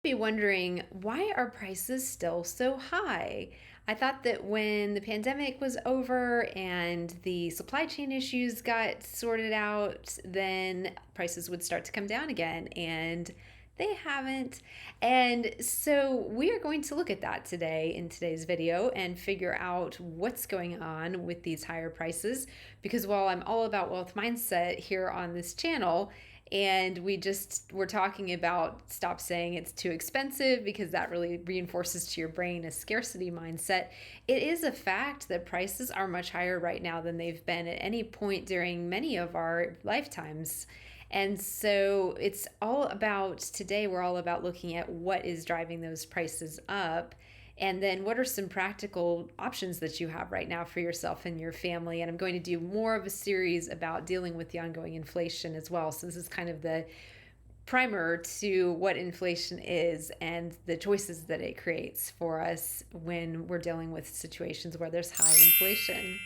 Be wondering, why are prices still so high? I thought that when the pandemic was over and the supply chain issues got sorted out, then prices would start to come down again, and they haven't. And so we are going to look at that today in today's video and figure out what's going on with these higher prices. Because while I'm all about wealth mindset here on this channel, and we're talking about stop saying it's too expensive because that really reinforces to your brain a scarcity mindset. It is a fact that prices are much higher right now than they've been at any point during many of our lifetimes. And so it's all about today, we're all about looking at what is driving those prices up. And then what are some practical options that you have right now for yourself and your family? And I'm going to do more of a series about dealing with the ongoing inflation as well. So this is kind of the primer to what inflation is and the choices that it creates for us when we're dealing with situations where there's high inflation.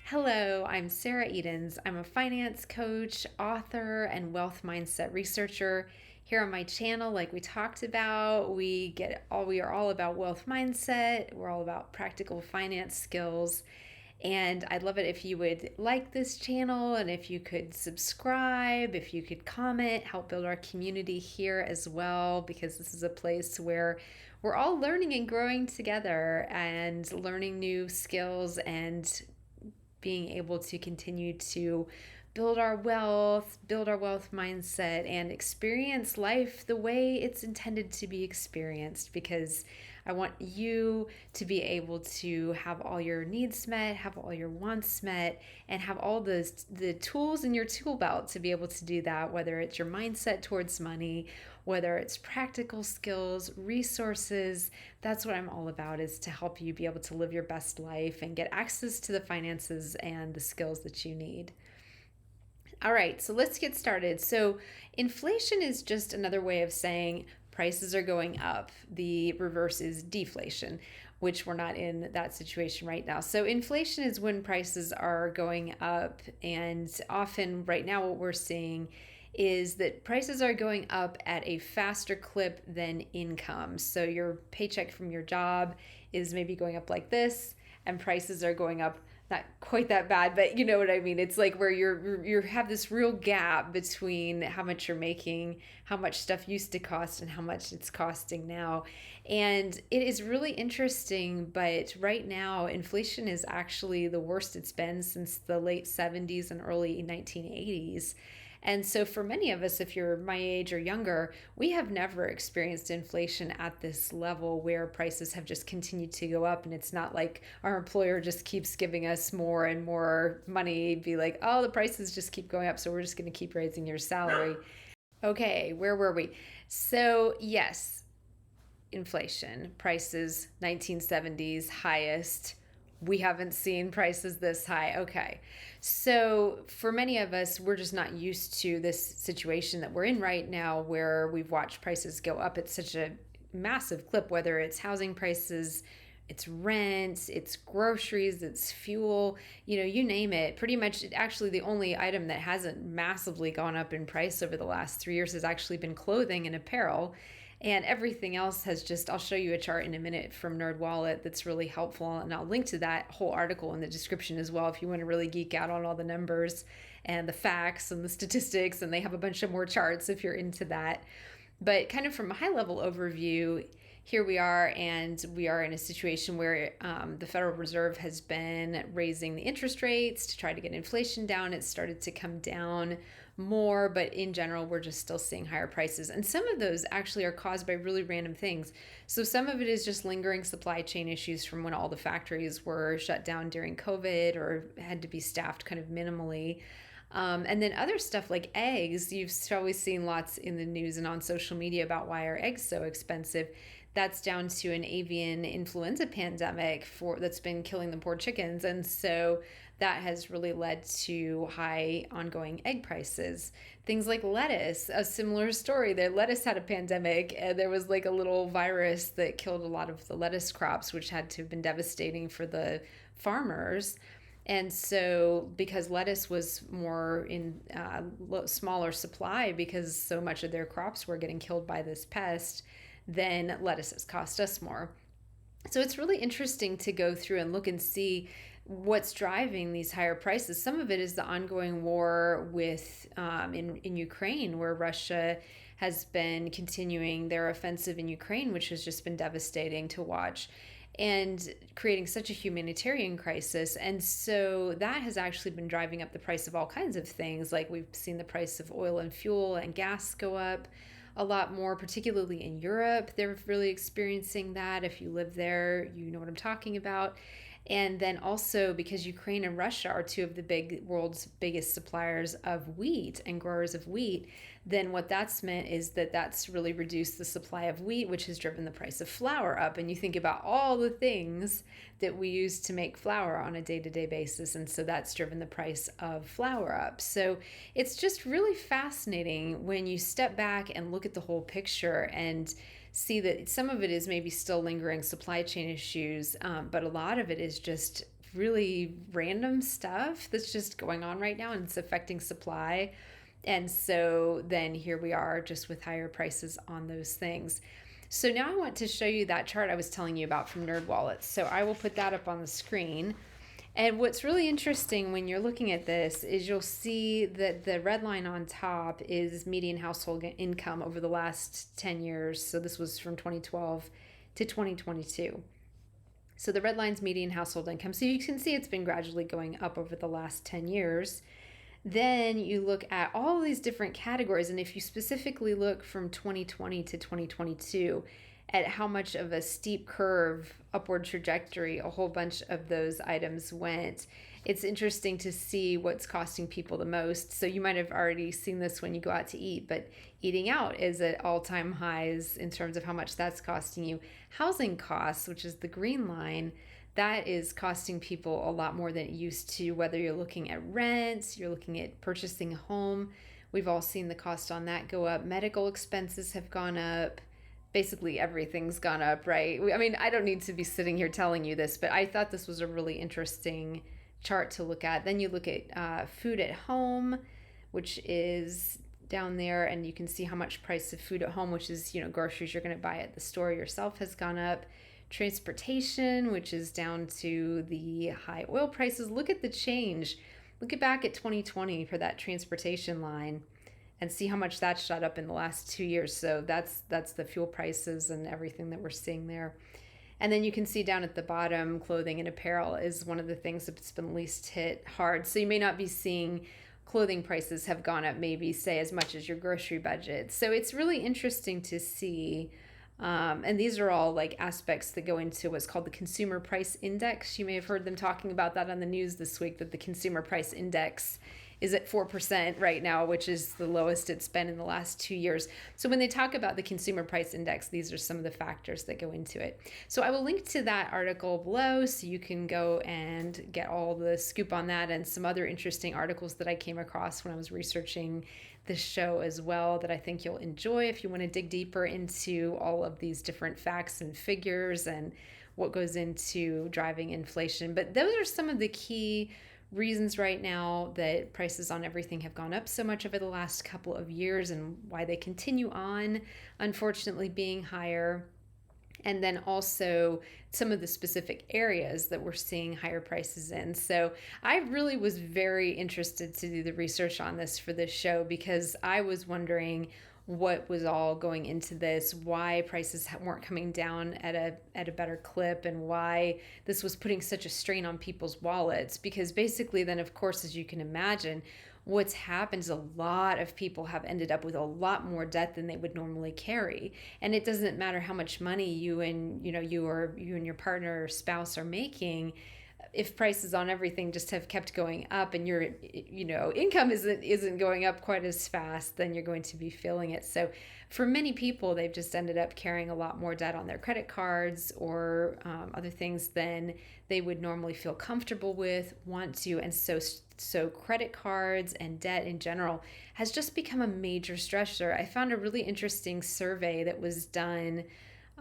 Hello, I'm Sarah Edens. I'm a finance coach, author, and wealth mindset researcher. Here on my channel, like we talked about, we are all about wealth mindset. We're all about practical finance skills. And I'd love it if you would like this channel and if you could subscribe, if you could comment, help build our community here as well, because this is a place where we're all learning and growing together and learning new skills and being able to continue to build our wealth mindset, and experience life the way it's intended to be experienced. Because I want you to be able to have all your needs met, have all your wants met, and have all the tools in your tool belt to be able to do that, whether it's your mindset towards money, whether it's practical skills, resources. That's what I'm all about, is to help you be able to live your best life and get access to the finances and the skills that you need. All right, so let's get started. So, inflation is just another way of saying prices are going up. The reverse is deflation, which we're not in that situation right now. So, inflation is when prices are going up, and often right now, what we're seeing is that prices are going up at a faster clip than income. So, your paycheck from your job is maybe going up like this, and prices are going up not quite that bad, but you know what I mean. It's like where you have this real gap between how much you're making, how much stuff used to cost, and how much it's costing now. And it is really interesting, but right now inflation is actually the worst it's been since the late 70s and early 1980s. And so, for many of us, if you're my age or younger, we have never experienced inflation at this level where prices have just continued to go up. And it's not like our employer just keeps giving us more and more money, be like, oh, the prices just keep going up, so we're just going to keep raising your salary. Okay, where were we? So, yes, inflation, prices, 1970s, highest. We haven't seen prices this high. Okay. So, for many of us, we're just not used to this situation that we're in right now where we've watched prices go up at such a massive clip, whether it's housing prices, it's rent, it's groceries, it's fuel, you name it. Pretty much, actually, the only item that hasn't massively gone up in price over the last 3 years has actually been clothing and apparel. And everything else has just, I'll show you a chart in a minute from NerdWallet that's really helpful. And I'll link to that whole article in the description as well if you want to really geek out on all the numbers and the facts and the statistics. And they have a bunch of more charts if you're into that. But kind of from a high level overview, here we are, and we are in a situation where the Federal Reserve has been raising the interest rates to try to get inflation down. It's started to come down more, but in general, we're just still seeing higher prices. And some of those actually are caused by really random things. So some of it is just lingering supply chain issues from when all the factories were shut down during COVID or had to be staffed kind of minimally. And then other stuff like eggs, you've always seen lots in the news and on social media about why are eggs so expensive. That's down to an avian influenza pandemic that's been killing the poor chickens. And so that has really led to high ongoing egg prices. Things like lettuce, a similar story. The lettuce had a pandemic, and there was like a little virus that killed a lot of the lettuce crops, which had to have been devastating for the farmers. And so, because lettuce was more in smaller supply because so much of their crops were getting killed by this pest, then lettuces cost us more. So it's really interesting to go through and look and see what's driving these higher prices. Some of it is the ongoing war with in Ukraine, where Russia has been continuing their offensive in Ukraine, which has just been devastating to watch and creating such a humanitarian crisis. And so that has actually been driving up the price of all kinds of things. Like we've seen the price of oil and fuel and gas go up a lot more, particularly in Europe. They're really experiencing that. If you live there, you know what I'm talking about. And then also because Ukraine and Russia are two of the world's biggest suppliers of wheat and growers of wheat, then what that's meant is that that's really reduced the supply of wheat, which has driven the price of flour up. And you think about all the things that we use to make flour on a day-to-day basis, and so that's driven the price of flour up. So it's just really fascinating when you step back and look at the whole picture and see that some of it is maybe still lingering supply chain issues, but a lot of it is just really random stuff that's just going on right now, and it's affecting supply. And so then here we are just with higher prices on those things. So now I want to show you that chart I was telling you about from NerdWallet. So I will put that up on the screen. And what's really interesting when you're looking at this is you'll see that the red line on top is median household income over the last 10 years. So this was from 2012 to 2022. So the red line's median household income. So you can see it's been gradually going up over the last 10 years. Then you look at all these different categories, and if you specifically look from 2020 to 2022 at how much of a steep curve, upward trajectory a whole bunch of those items went, it's interesting to see what's costing people the most. So you might have already seen this when you go out to eat, but eating out is at all-time highs in terms of how much that's costing you. Housing costs, which is the green line, that is costing people a lot more than it used to, whether you're looking at rents, you're looking at purchasing a home. We've all seen the cost on that go up. Medical expenses have gone up. Basically everything's gone up, right? I mean, I don't need to be sitting here telling you this, but I thought this was a really interesting chart to look at. Then you look at food at home, which is down there, and you can see how much price of food at home, which is, groceries you're going to buy at the store yourself, has gone up. Transportation, which is down to the high oil prices. Look at the change. Look at back at 2020 for that transportation line and see how much that shot up in the last 2 years. So that's the fuel prices and everything that we're seeing there. And then you can see down at the bottom, clothing and apparel is one of the things that's been least hit hard. So you may not be seeing clothing prices have gone up maybe, say, as much as your grocery budget. So it's really interesting to see. And these are all like aspects that go into what's called the consumer price index. You may have heard them talking about that on the news this week, that the consumer price index is at 4% right now, which is the lowest it's been in the last 2 years. So when they talk about the consumer price index, these are some of the factors that go into it. So I will link to that article below so you can go and get all the scoop on that and some other interesting articles that I came across when I was researching this show as well that I think you'll enjoy if you want to dig deeper into all of these different facts and figures and what goes into driving inflation. But those are some of the key reasons right now that prices on everything have gone up so much over the last couple of years and why they continue on, unfortunately, being higher. And then also some of the specific areas that we're seeing higher prices in. So I really was very interested to do the research on this for this show because I was wondering what was all going into this, why prices weren't coming down at a better clip, and why this was putting such a strain on people's wallets. Because basically then, of course, as you can imagine, what's happened is a lot of people have ended up with a lot more debt than they would normally carry. And it doesn't matter how much money you and your partner or spouse are making. If prices on everything just have kept going up and your income isn't going up quite as fast, then you're going to be feeling it. So for many people, they've just ended up carrying a lot more debt on their credit cards or other things than they would normally feel comfortable with, want to. And so credit cards and debt in general has just become a major stressor. I found a really interesting survey that was done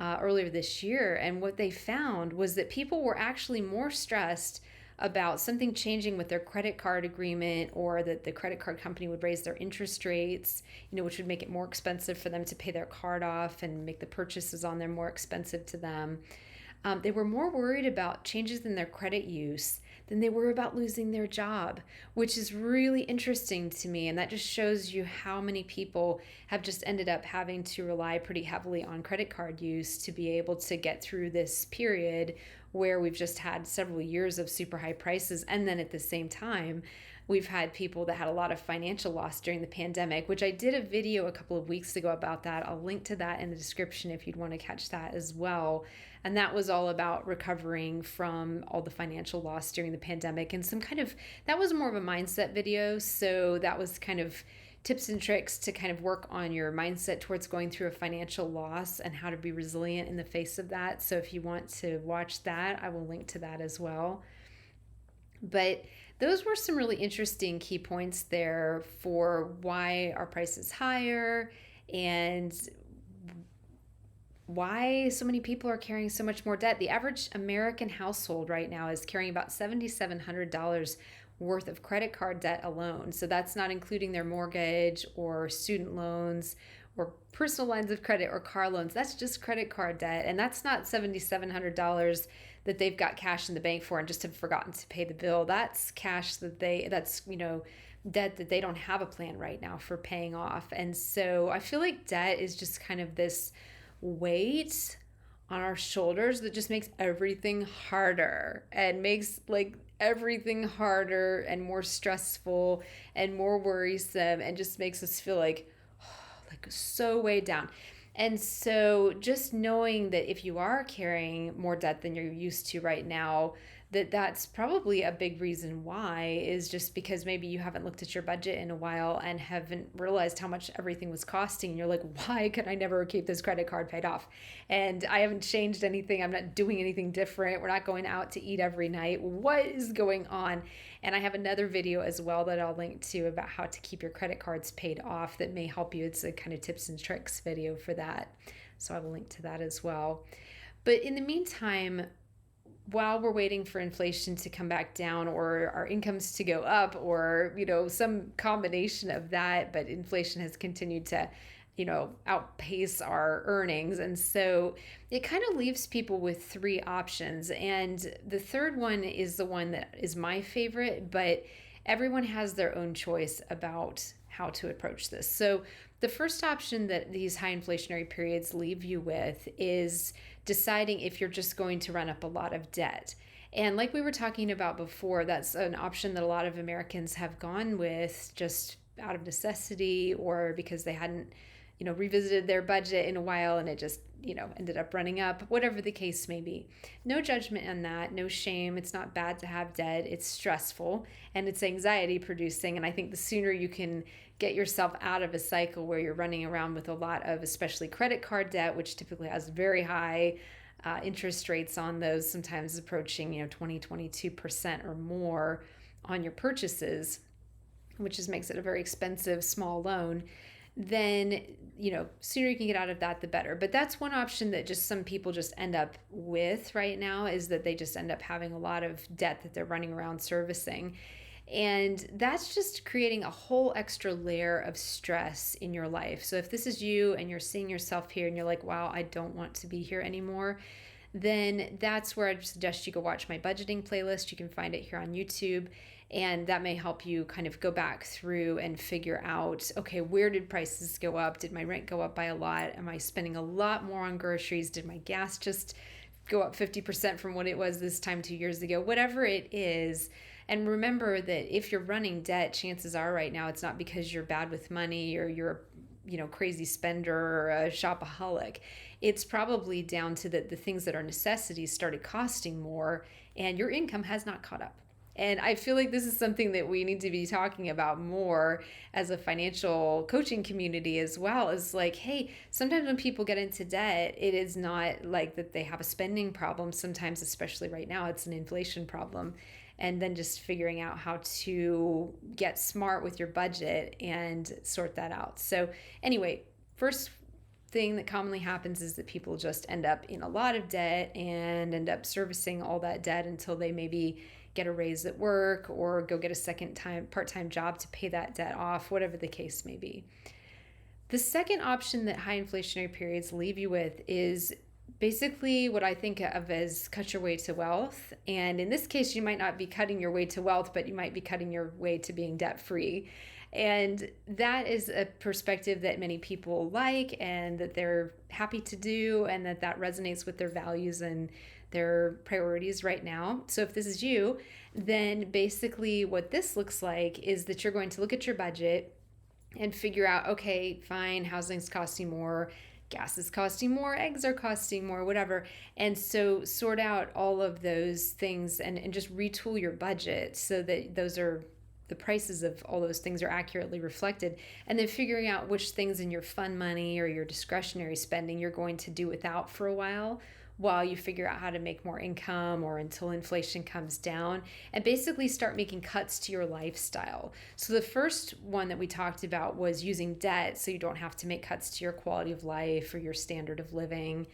earlier this year, and what they found was that people were actually more stressed about something changing with their credit card agreement, or that the credit card company would raise their interest rates, which would make it more expensive for them to pay their card off and make the purchases on there more expensive to them. They were more worried about changes in their credit use than they were about losing their job, which is really interesting to me. And that just shows you how many people have just ended up having to rely pretty heavily on credit card use to be able to get through this period where we've just had several years of super high prices. And then at the same time, we've had people that had a lot of financial loss during the pandemic, which I did a video a couple of weeks ago about that. I'll link to that in the description if you'd want to catch that as well. And that was all about recovering from all the financial loss during the pandemic, and that was more of a mindset video. So that was kind of tips and tricks to kind of work on your mindset towards going through a financial loss and how to be resilient in the face of that. So if you want to watch that, I will link to that as well. But those were some really interesting key points there for why our price is higher and why so many people are carrying so much more debt. The average American household right now is carrying about $7,700 worth of credit card debt alone. So that's not including their mortgage or student loans or personal lines of credit or car loans. That's just credit card debt. And that's not $7,700 that they've got cash in the bank for and just have forgotten to pay the bill. That's cash that's debt that they don't have a plan right now for paying off. And so I feel like debt is just kind of this weight on our shoulders that just makes everything harder and makes everything harder and more stressful and more worrisome, and just makes us feel like so weighed down. And so just knowing that if you are carrying more debt than you're used to right now, that's probably a big reason why, is just because maybe you haven't looked at your budget in a while and haven't realized how much everything was costing. And you're like, why could I never keep this credit card paid off? And I haven't changed anything. I'm not doing anything different. We're not going out to eat every night. What is going on? And I have another video as well that I'll link to about how to keep your credit cards paid off that may help you. It's a kind of tips and tricks video for that. So I will link to that as well. But in the meantime, while we're waiting for inflation to come back down, or our incomes to go up, or some combination of that, but inflation has continued to outpace our earnings, and so it kind of leaves people with three options. And the third one is the one that is my favorite, but everyone has their own choice about how to approach this. So the first option that these high inflationary periods leave you with is deciding if you're just going to run up a lot of debt. And like we were talking about before, that's an option that a lot of Americans have gone with just out of necessity, or because they hadn't revisited their budget in a while and it just ended up running up, whatever the case may be. No judgment on that, no shame. It's not bad to have debt. It's stressful and it's anxiety producing. And I think the sooner you can get yourself out of a cycle where you're running around with a lot of, especially credit card debt, which typically has very high interest rates on those, sometimes approaching 20-22% or more on your purchases, which just makes it a very expensive small loan, then sooner you can get out of that, the better. But that's one option that just some people just end up with right now, is that they just end up having a lot of debt that they're running around servicing. And that's just creating a whole extra layer of stress in your life. So if this is you and you're seeing yourself here and you're like, wow, I don't want to be here anymore, then that's where I'd suggest you go watch my budgeting playlist. You can find it here on YouTube. And that may help you kind of go back through and figure out, okay, where did prices go up? Did my rent go up by a lot? Am I spending a lot more on groceries? Did my gas just go up 50% from what it was this time 2 years ago? Whatever it is. And remember that if you're running debt, chances are right now it's not because you're bad with money or you're crazy spender or a shopaholic. It's probably down to the things that are necessities started costing more and your income has not caught up. And I feel like this is something that we need to be talking about more as a financial coaching community as well. Is like, hey, sometimes when people get into debt, it is not like that they have a spending problem. Sometimes, especially right now, it's an inflation problem. And then just figuring out how to get smart with your budget and sort that out. So anyway, first thing that commonly happens is that people just end up in a lot of debt and end up servicing all that debt until they maybe get a raise at work or go get a part-time job to pay that debt off, whatever the case may be. The second option that high inflationary periods leave you with is basically what I think of as cut your way to wealth. And in this case, you might not be cutting your way to wealth, but you might be cutting your way to being debt free. And that is a perspective that many people like and that they're happy to do, and that resonates with their values and their priorities right now. So if this is you, then basically what this looks like is that you're going to look at your budget and figure out, okay, fine, housing's costing more, gas is costing more, eggs are costing more, whatever. And so sort out all of those things and just retool your budget so that the prices of all those things are accurately reflected. And then figuring out which things in your fun money or your discretionary spending you're going to do without for a while you figure out how to make more income or until inflation comes down, and basically start making cuts to your lifestyle. So the first one that we talked about was using debt so you don't have to make cuts to your quality of life or your standard of living.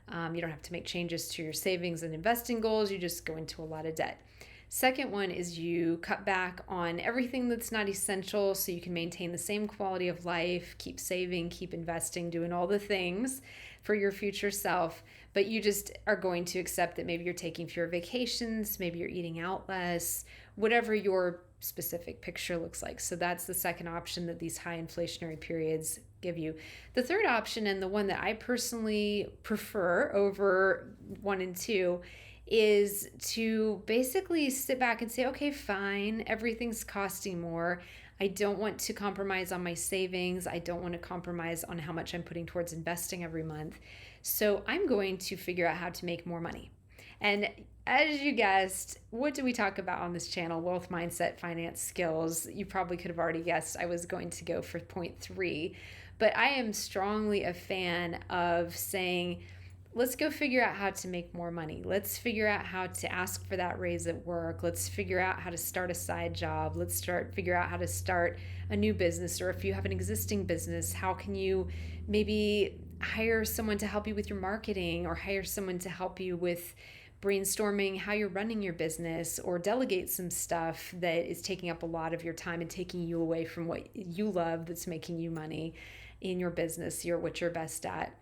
You don't have to make changes to your savings and investing goals. You just go into a lot of debt. Second one is you cut back on everything that's not essential so you can maintain the same quality of life, keep saving, keep investing, doing all the things for your future self, but you just are going to accept that maybe you're taking fewer vacations, maybe you're eating out less, whatever your specific picture looks like. So that's the second option that these high inflationary periods give you. The third option, and the one that I personally prefer over 1 and 2, is to basically sit back and say, okay, fine, everything's costing more. I don't want to compromise on my savings. I don't want to compromise on how much I'm putting towards investing every month. So I'm going to figure out how to make more money. And as you guessed, what do we talk about on this channel? Wealth mindset, finance skills. You probably could have already guessed I was going to go for point 3, but I am strongly a fan of saying, let's go figure out how to make more money. Let's figure out how to ask for that raise at work. Let's figure out how to start a side job. Let's figure out how to start a new business. Or if you have an existing business, how can you maybe hire someone to help you with your marketing, or hire someone to help you with brainstorming how you're running your business, or delegate some stuff that is taking up a lot of your time and taking you away from what you love that's making you money in your business, what you're best at.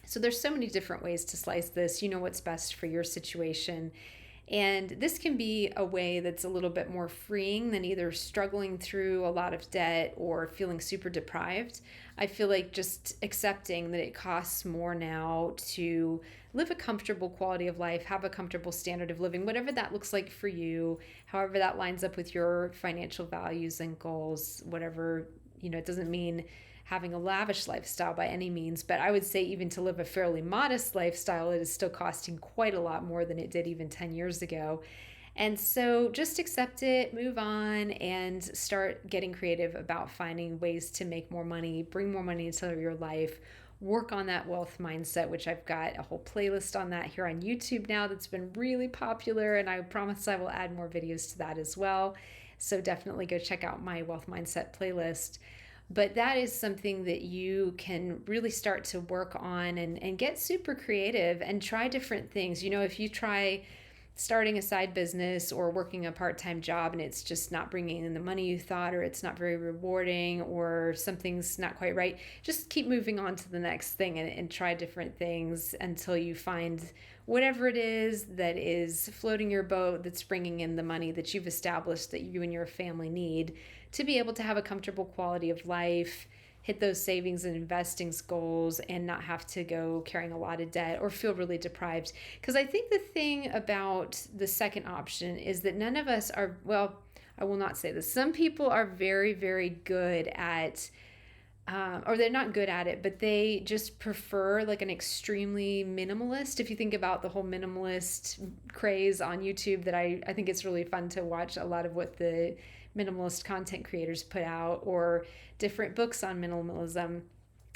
So there's so many different ways to slice this. You know what's best for your situation. And this can be a way that's a little bit more freeing than either struggling through a lot of debt or feeling super deprived. I feel like just accepting that it costs more now to live a comfortable quality of life, have a comfortable standard of living, whatever that looks like for you, however that lines up with your financial values and goals, whatever, it doesn't mean having a lavish lifestyle by any means, but I would say even to live a fairly modest lifestyle, it is still costing quite a lot more than it did even 10 years ago. And so just accept it, move on, and start getting creative about finding ways to make more money, bring more money into your life, work on that wealth mindset, which I've got a whole playlist on that here on YouTube now that's been really popular, and I promise I will add more videos to that as well. So definitely go check out my wealth mindset playlist. But that is something that you can really start to work on and get super creative and try different things. If you try starting a side business or working a part-time job and it's just not bringing in the money you thought, or it's not very rewarding, or something's not quite right, just keep moving on to the next thing and try different things until you find whatever it is that is floating your boat, that's bringing in the money that you've established that you and your family need to be able to have a comfortable quality of life, hit those savings and investing goals, and not have to go carrying a lot of debt or feel really deprived. Because I think the thing about the second option is that none of us are, well, I will not say this. Some people are very, very good at, or they're not good at it, but they just prefer like an extremely minimalist. If you think about the whole minimalist craze on YouTube, that I think it's really fun to watch a lot of what the minimalist content creators put out, or different books on minimalism.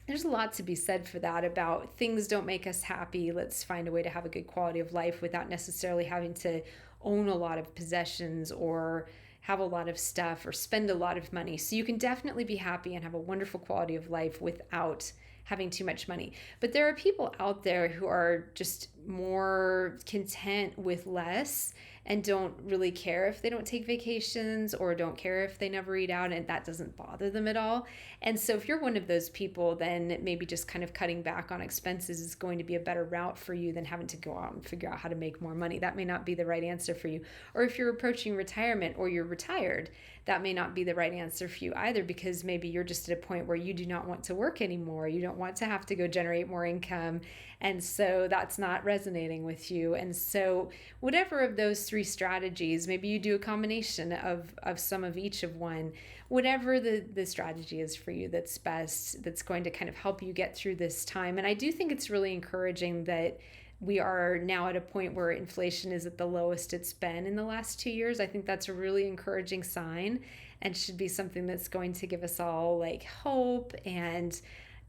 There's a lot to be said for that, about things don't make us happy. Let's find a way to have a good quality of life without necessarily having to own a lot of possessions or have a lot of stuff or spend a lot of money. So you can definitely be happy and have a wonderful quality of life without having too much money. But there are people out there who are just more content with less and don't really care if they don't take vacations or don't care if they never eat out, and that doesn't bother them at all. And so if you're one of those people, then maybe just kind of cutting back on expenses is going to be a better route for you than having to go out and figure out how to make more money. That may not be the right answer for you. Or if you're approaching retirement or you're retired, that may not be the right answer for you either, because maybe you're just at a point where you do not want to work anymore. You don't want to have to go generate more income. And so that's not resonating with you. And so whatever of those three strategies, maybe you do a combination of some of each of one, whatever the strategy is for you that's best, that's going to kind of help you get through this time. And I do think it's really encouraging that we are now at a point where inflation is at the lowest it's been in the last 2 years. I think that's a really encouraging sign and should be something that's going to give us all like hope and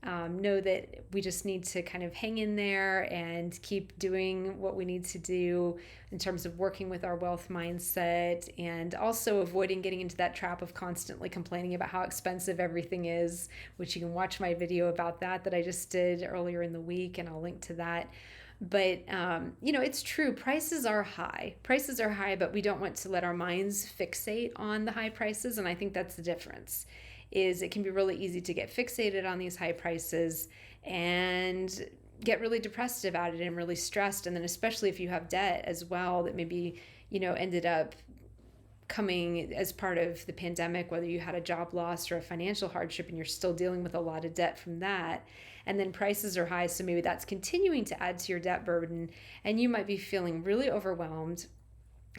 know that we just need to kind of hang in there and keep doing what we need to do in terms of working with our wealth mindset, and also avoiding getting into that trap of constantly complaining about how expensive everything is, which you can watch my video about that I just did earlier in the week, and I'll link to that. But, it's true. Prices are high. Prices are high, but we don't want to let our minds fixate on the high prices. And I think that's the difference, is it can be really easy to get fixated on these high prices and get really depressed about it and really stressed. And then especially if you have debt as well that maybe, ended up coming as part of the pandemic, whether you had a job loss or a financial hardship and you're still dealing with a lot of debt from that. And then prices are high, so maybe that's continuing to add to your debt burden, and you might be feeling really overwhelmed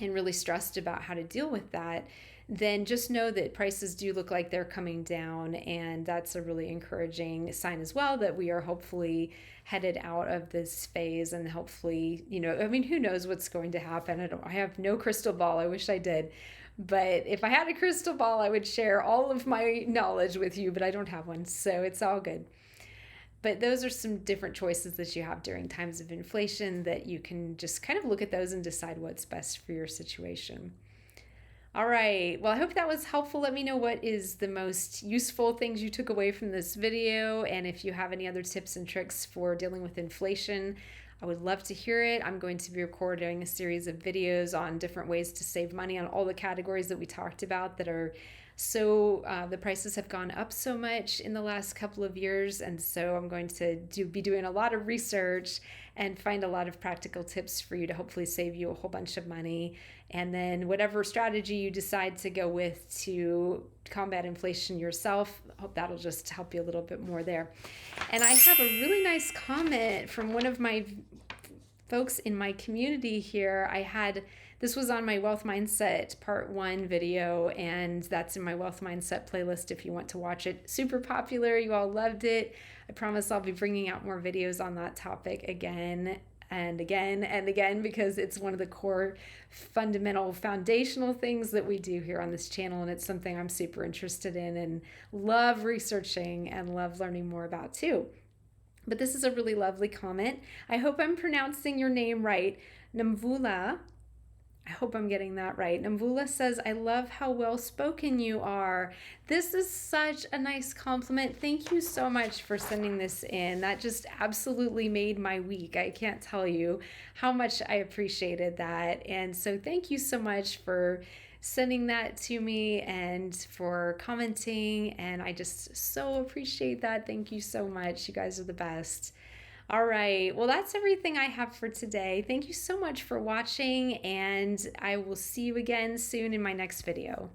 and really stressed about how to deal with that. Then just know that prices do look like they're coming down, and that's a really encouraging sign as well that we are hopefully headed out of this phase. And hopefully, who knows what's going to happen. I have no crystal ball. I wish I did. But if I had a crystal ball, I would share all of my knowledge with you, but I don't have one, so it's all good. But those are some different choices that you have during times of inflation that you can just kind of look at those and decide what's best for your situation. All right. Well, I hope that was helpful. Let me know what is the most useful things you took away from this video. And if you have any other tips and tricks for dealing with inflation, I would love to hear it. I'm going to be recording a series of videos on different ways to save money on all the categories that we talked about that are the prices have gone up so much in the last couple of years, and so I'm going to be doing a lot of research and find a lot of practical tips for you to hopefully save you a whole bunch of money. And then whatever strategy you decide to go with to combat inflation yourself, I hope that'll just help you a little bit more there. And I have a really nice comment from one of my folks in my community here. This was on my Wealth Mindset Part 1 video, and that's in my Wealth Mindset playlist if you want to watch it. Super popular. You all loved it. I promise I'll be bringing out more videos on that topic again and again and again, because it's one of the core fundamental foundational things that we do here on this channel, and it's something I'm super interested in and love researching and love learning more about too. But this is a really lovely comment. I hope I'm pronouncing your name right. Namvula. I hope I'm getting that right. Namvula says, I love how well spoken you are. This is such a nice compliment. Thank you so much for sending this in. That just absolutely made my week. I can't tell you how much I appreciated that. And so thank you so much for sending that to me and for commenting. And I just so appreciate that. Thank you so much. You guys are the best. All right. Well, that's everything I have for today. Thank you so much for watching, and I will see you again soon in my next video.